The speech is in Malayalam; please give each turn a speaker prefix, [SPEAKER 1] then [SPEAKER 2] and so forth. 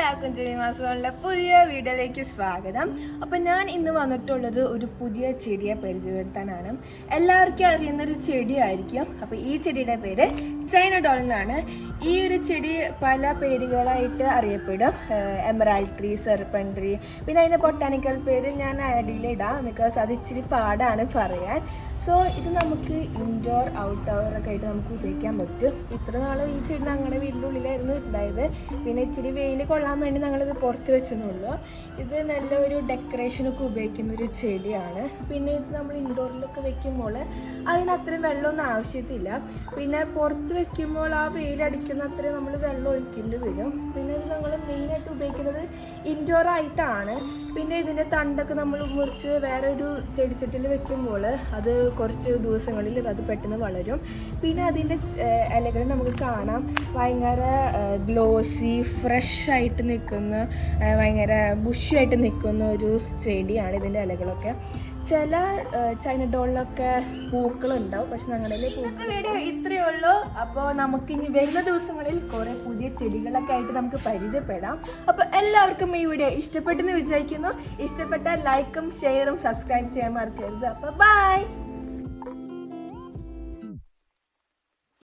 [SPEAKER 1] എല്ലാവർക്കും ജെമിമാസുകളുടെ പുതിയ വീഡിയോയിലേക്ക് സ്വാഗതം. അപ്പം ഞാൻ ഇന്ന് വന്നിട്ടുള്ളത് ഒരു പുതിയ ചെടിയെ പരിചയപ്പെടുത്താനാണ്. എല്ലാവർക്കും അറിയുന്നൊരു ചെടിയായിരിക്കും. അപ്പോൾ ഈ ചെടിയുടെ പേര് ചൈന ഡോൾ എന്നാണ്. ഈ ഒരു ചെടി പല പേരുകളായിട്ട് അറിയപ്പെടും. എമറാൾഡ് ട്രീ, സെർപ്പൻ ട്രീ, പിന്നെ അതിൻ്റെ ബൊട്ടാനിക്കൽ പേര് ഞാൻ അടിയിലിടാം, ബിക്കോസ് അത് ഇച്ചിരി പാടാണ് പറയാൻ. സോ ഇത് നമുക്ക് ഇൻഡോർ ഔട്ട്ഡോർ ഒക്കെ ആയിട്ട് നമുക്ക് ഉപയോഗിക്കാൻ പറ്റും. ഇത്ര നാൾ ഈ ചെടി ഞങ്ങളുടെ വീടിൻ്റെ ഉള്ളിലായിരുന്നു ഉണ്ടായത്. പിന്നെ ഇച്ചിരി വെയിൽ കൊള്ളാൻ വേണ്ടി ഞങ്ങളിത് പുറത്ത് വെച്ചെന്നുള്ളൂ. ഇത് നല്ലൊരു ഡെക്കറേഷനൊക്കെ ഉപയോഗിക്കുന്ന ഒരു ചെടിയാണ്. പിന്നെ ഇത് നമ്മൾ ഇൻഡോറിലൊക്കെ വെക്കുമ്പോൾ അതിനത്രയും വെള്ളമൊന്നും ആവശ്യത്തില്ല. പിന്നെ പുറത്ത് വെക്കുമ്പോൾ ആ വെയിലടിക്കുന്ന അത്രയും നമ്മൾ വെള്ളം ഒഴിക്കേണ്ടി വരും. പിന്നെ ഇത് ഞങ്ങൾ മെയിനായിട്ട് ഉപയോഗിക്കുന്നത് ഇൻഡോർ ആയിട്ടാണ്. പിന്നെ ഇതിൻ്റെ തണ്ടൊക്കെ നമ്മൾ മുറിച്ച് വേറെ ഒരു ചെടിച്ചട്ടിൽ വെക്കുമ്പോൾ അത് കുറച്ച് ദിവസങ്ങളിൽ അത് പെട്ടെന്ന് വളരും. പിന്നെ അതിൻ്റെ ഇലകൾ നമുക്ക് കാണാം ഭയങ്കര ഗ്ലോസി, ഫ്രഷ് ആയിട്ട് നിൽക്കുന്ന, ഭയങ്കര ബുഷിയായിട്ട് നിൽക്കുന്ന ഒരു ചെടിയാണ് ഇതിൻ്റെ ഇലകളൊക്കെ. ചില ചൈന ഡോളിലൊക്കെ പൂക്കളുണ്ടാവും, പക്ഷെ ഞങ്ങളുടെ വീഡിയോ ഇത്രയേ ഉള്ളൂ. അപ്പോൾ നമുക്കിനി വരുന്ന ദിവസങ്ങളിൽ കുറേ പുതിയ ചെടികളൊക്കെ ആയിട്ട് നമുക്ക് പരിചയപ്പെടാം. അപ്പോൾ എല്ലാവർക്കും ഈ വീഡിയോ ഇഷ്ടപ്പെട്ടെന്ന് വിചാരിക്കുന്നു. ഇഷ്ടപ്പെട്ടാൽ ലൈക്കും ഷെയറും സബ്സ്ക്രൈബ് ചെയ്യാൻ മറക്കരുത്. അപ്പോൾ ബൈ.